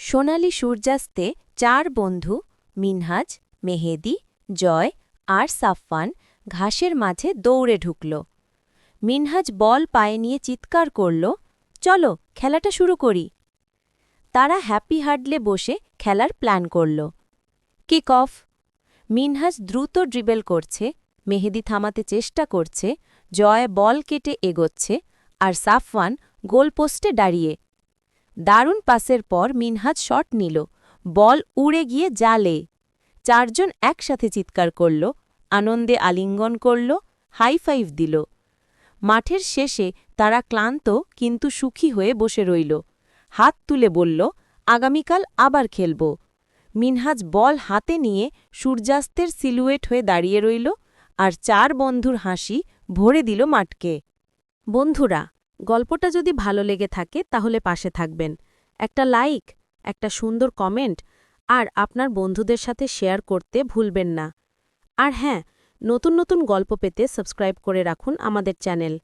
সোনালি সূর্যাস্তে চার বন্ধু মিনহাজ, মেহেদি, জয় আর সাফওয়ান ঘাসের মাঝে দৌড়ে ঢুকল। মিনহাজ বল পায়ে নিয়ে চিৎকার করল, চলো খেলাটা শুরু করি। তারা হ্যাপি হার্ডলে বসে খেলার প্ল্যান করল। Kick off. মিনহাজ দ্রুত ড্রিবেল করছে, মেহেদি থামাতে চেষ্টা করছে, জয় বল কেটে এগোচ্ছে, আর সাফওয়ান গোলপোস্টে দাঁড়িয়ে। দারুণ পাসের পর মিনহাজ শট নিল, বল উড়ে গিয়ে জালে। চারজন একসাথে চিৎকার করল, আনন্দে আলিঙ্গন করল, হাই ফাইভ দিল। মাঠের শেষে তারা ক্লান্ত কিন্তু সুখী হয়ে বসে রইল। হাত তুলে বলল, আগামীকাল আবার খেলব। মিনহাজ বল হাতে নিয়ে সূর্যাস্তের সিলুয়েট হয়ে দাঁড়িয়ে রইল, আর চার বন্ধুর হাসি ভরে দিল মাঠকে। বন্ধুরা, গল্পটা যদি ভালো লেগে থাকে তাহলে পাশে থাকবেন। একটা লাইক, একটা সুন্দর কমেন্ট আর আপনার বন্ধুদের সাথে শেয়ার করতে ভুলবেন না। আর হ্যাঁ, নতুন নতুন গল্প পেতে সাবস্ক্রাইব করে রাখুন আমাদের চ্যানেল।